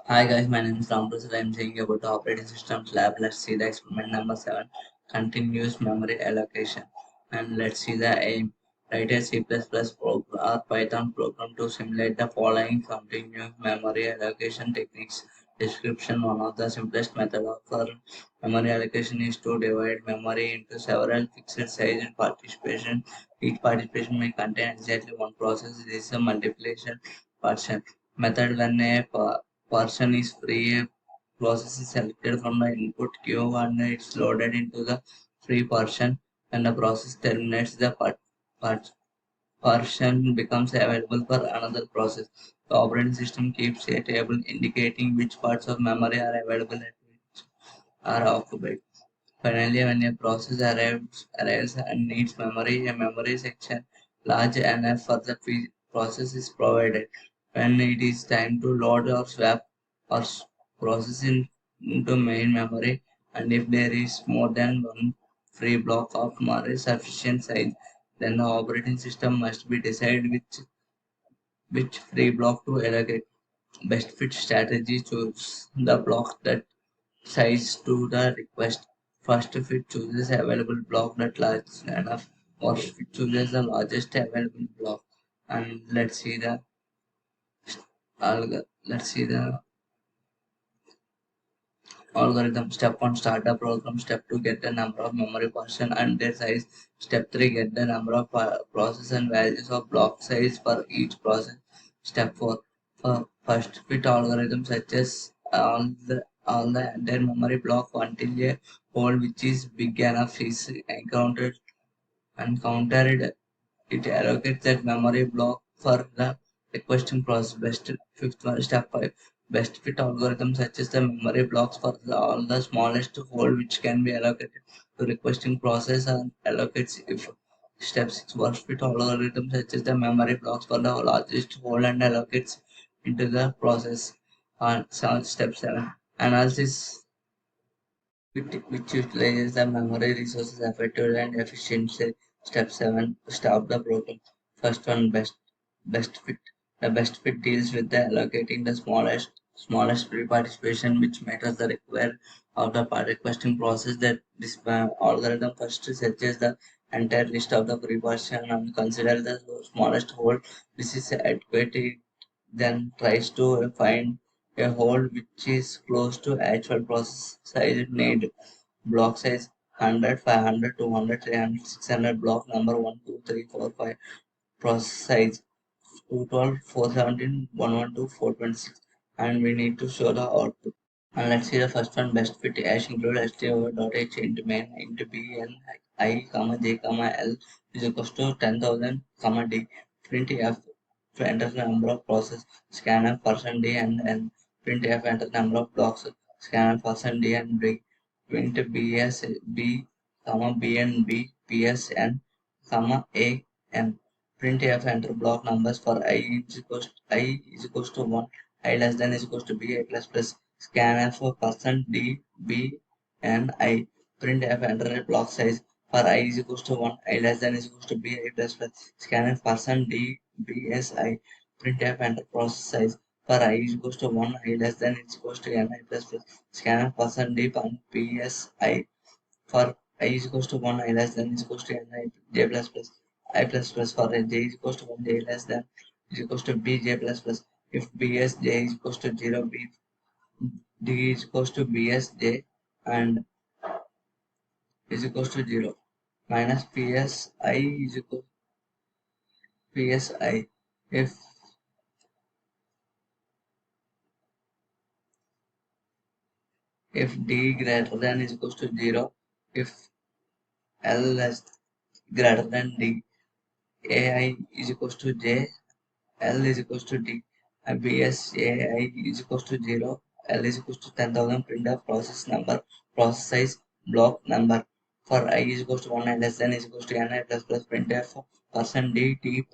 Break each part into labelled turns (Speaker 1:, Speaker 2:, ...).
Speaker 1: Hi guys, my name is Ram Prasad. I'm saying about the operating systems lab. Let's see the experiment number 7, continuous memory allocation. And let's see the aim. Write a C++ program or Python program to simulate the following continuous memory allocation techniques. Description: one of the simplest methods for memory allocation is to divide memory into several fixed sized participation. Each participation may contain exactly one process. This is a multiplication portion method. When a portion is free, a process is selected from the input queue and it's loaded into the free portion. When the process terminates, the part portion becomes available for another process. The operating system keeps a table indicating which parts of memory are available and which are occupied. Finally, when a process arrives and needs memory, a memory section large enough for the process is provided. When it is time to load or swap or process into main memory, and if there is more than one free block of memory sufficient size, then the operating system must be decide which free block to allocate. Best fit strategy: choose the block that size to the request. First, if it chooses available block that large enough, or if it chooses the largest available block. And let's see the algorithm. Step 1, start the program. Step 2, get the number of memory portion and their size. Step 3, get the number of process and values of block size for each process. Step 4, for first fit algorithm such all the entire memory block until a hole which is big enough is encountered. It allocates that memory block for the requesting process. Fifth one, step 5. Best fit algorithm searches the memory blocks for all the smallest hole which can be allocated to requesting process and allocates if step 6. Worst fit algorithm searches the memory blocks for the largest hole and allocates into the process. And step 7. Analysis which utilizes the memory resources effectively and efficiently. Step 7. Stop the program. First one, best fit. The best fit deals with the allocating the smallest pre-participation which matters the required of the part requesting process. That this algorithm first searches the entire list of the pre-partition and consider the smallest hole. This is adequate. It then tries to find a hole which is close to actual process size need. Block size 100, 500, 200, 300, 600. Block number 1, 2, 3, 4, 5. Process size 212, 417, 112, 426. And we need to show the output. And let's see the first one. Best fit hash include str.h into main into b and I comma j comma l is equals to 10,000 comma d. Print f to enter the number of process. Scanf percent d and n. Print f enter the number of blocks. Scanf percent d and b. Print bs b comma b and b ps n comma a n. Print f enter block numbers for I is equals to 1, I less than is equals to b, I plus plus. Scanf for percent d b and I. Print f enter block size for I is equals to 1, I less than is equals to b, I plus plus. Scanf percent d b s I. Print f enter process size for I is equals to 1, I less than is equals to n, I plus plus. Scanf percent d p s I for I is equals to 1, I less than is equals to n, I j plus plus. I plus plus for j is equals to 1, j less than is equals to b, j plus plus. If bs j is equals to 0, b d is equals to bsj and is equals to 0 minus psi is equal to psi. If d greater than is equals to 0, if l less greater than d, ai is equals to j, l is equals to d, and bs ai is equals to 0, l is equals to 10,000. Print of process number, process size, block number. For I is equals to 1, I less than is equals to n, I plus plus. Print f percent d t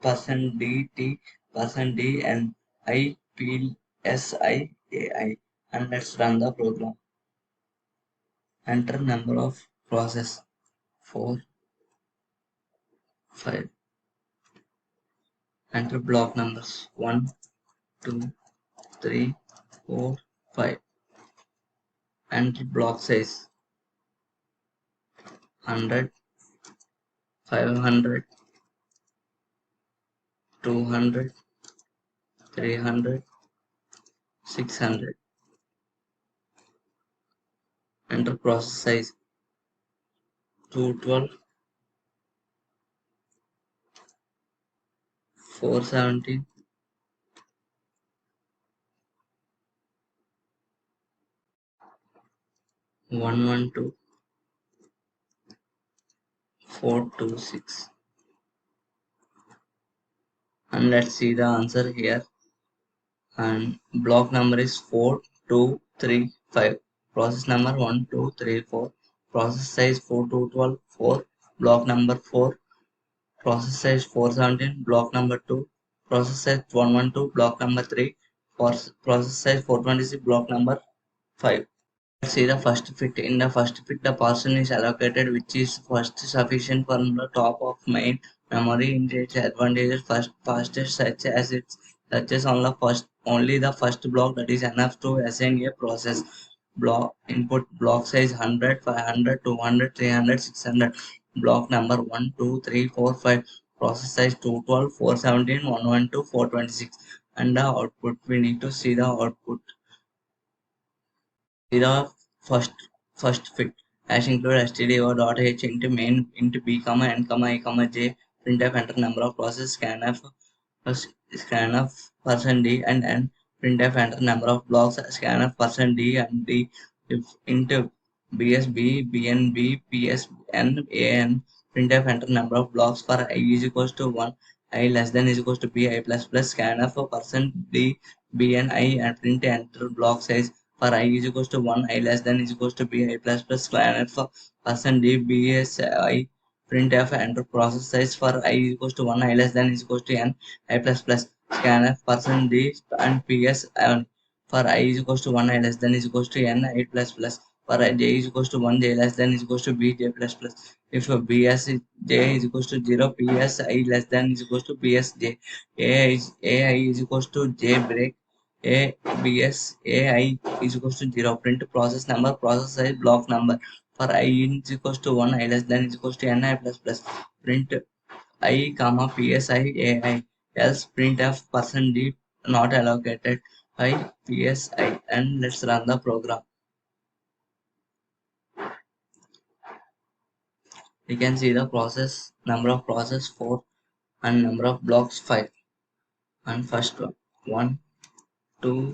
Speaker 1: percent d t percent d and I p s I a I. And let's run the program. Enter number of process 4, 5. Enter block numbers 1, 2, 3, 4, 5. Enter block size 100, 500, 200, 300, 600. Enter process size 212, 417, 112, 426. And let's see the answer here. And block number is 4235. Process number 1234. Process size 4212, 4. Block number 4. Process size 417. Block number 2. Process size 112. Block number 3. Process size 426. Block number 5. Let's see the first fit. In the first fit, the person is allocated which is first sufficient from the top of main memory. In its advantages, first fastest such as it touches on the first only the first block, that is enough to assign a process block input. Block size 100, 500, 200, 300, 600. Block number 1, 2, 3, 4, 5. Process size 212, 417, 112, 426. And the output, we need to see the output. The first fit hash include stdio.h into main into b comma n comma I comma j. Printf enter number of process scanf percent d and n. Printf enter number of blocks scanf percent d and d. If into bsb bnb psn an. Printf enter number of blocks for I is equals to 1, I less than is equals to b I plus plus. Scanf percent d bni and print enter block size for I is equals to 1, I less than is equals to b I plus plus. Scanf for percent d bsi. Printf enter process size for I is equals to 1, I less than is equals to n I plus plus. Scanf percent d and ps and for I is equals to 1, I less than is equals to n I plus plus. For I j is equals to 1, j less than is equals to b j plus plus. If bs is j is equals to 0, ps I less than is equals to ps j. ai is equals to j break a bs ai is equals to 0. Print process number, process size, block number. For I is equals to 1, I less than is equals to ni plus plus. Print I comma psi ai. Else printf percent d not allocated by psi. And let's run the program. We can see the process number of process 4 and number of blocks 5. And first one 2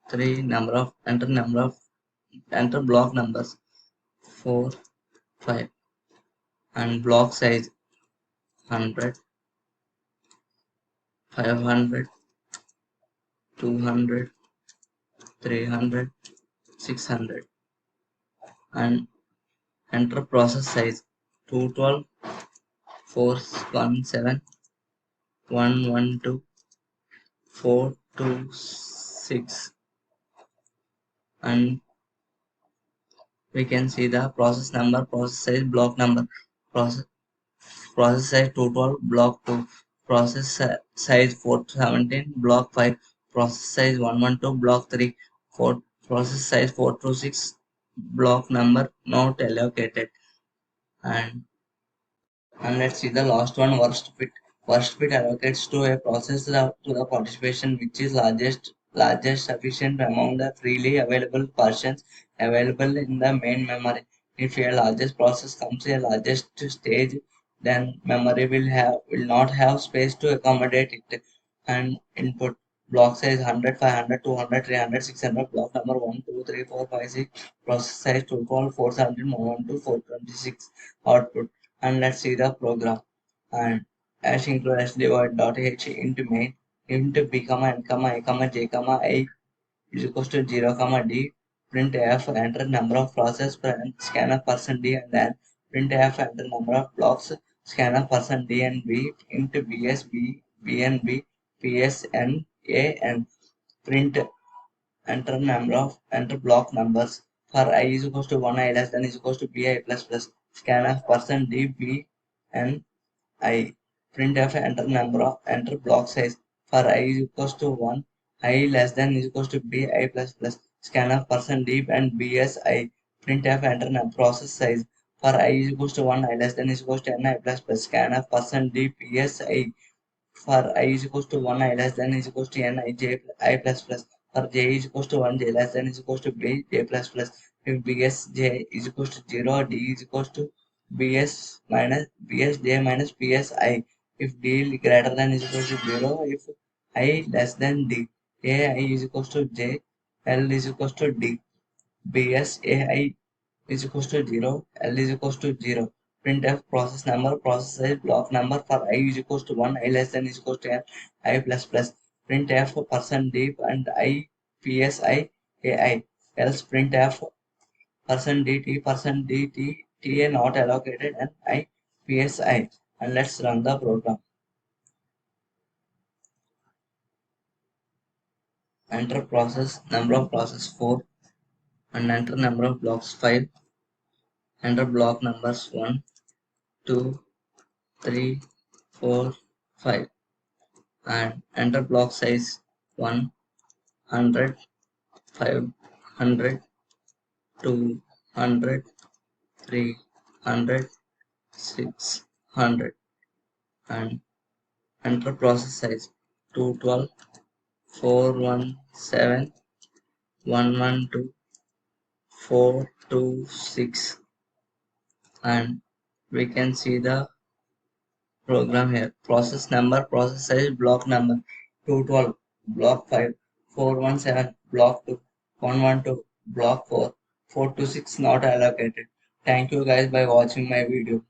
Speaker 1: 3 number of enter block numbers 4 5 and block size 100, 500, 200, 300, 600. And enter process size 212, 417, 112, 426. And we can see the process number, process size, block number. Process size 212, block 2. Process size 417, block 5. Process size 112, block 3. 4. Process size 426, block number not allocated. And let's see the last one, worst fit. Worst fit allocates to a process to the participation which is largest sufficient among the freely available portions available in the main memory. If a largest process comes a largest stage, then memory will not have space to accommodate it. And input block size 100, 500, 200, 300, 600. Block number 1, 2, 3, 4, 5, 6. Process size 212, 417, 112, 426. Output. And let's see the program. And hash include hash divide dot h into main into b comma n comma I comma j comma I is equals to 0 comma d. Print f enter number of process scanner percent d and then print f enter number of blocks scanner percent d and b into bs b bnb ps n a and print enter number of enter block numbers. For I is equals to 1, I less than is equals to b I plus plus. Scanf percent d b and I. Printf enter number of enter block size. For I is equals to 1, I less than is equals to b I plus plus scanf person deep and bs I printf enter process size for I is equals to 1 I less than is equals to n I plus plus scanf person deep ps I for I is equals to 1 I less than is equals to n I j I plus plus for j is equals to 1 j less than is equals to b j plus plus if bs j is equals to 0 d is equals to bs j minus ps I if d greater than is equals to 0 if I less than d ai is equals to j l is equals to d bs ai is equals to 0, L is equals to 0. Printf process number, process size, block number for I is equals to 1, I less than is equals to N, I plus plus. Printf person deep and I psi ai. Else printf person dt person dt ta not allocated and I psi. And let's run the program. Enter process number of process 4 and enter number of blocks 5. Enter block numbers 1, 2, 3, 4, 5 and enter block size 100, 500, 200, 300, 600 and enter process size 212, 417, 112, 426 and we can see the program here. Process number, process size, block number 212, block 5, 417, block 2, 112, block 4, 426 not allocated. Thank you guys by watching my video.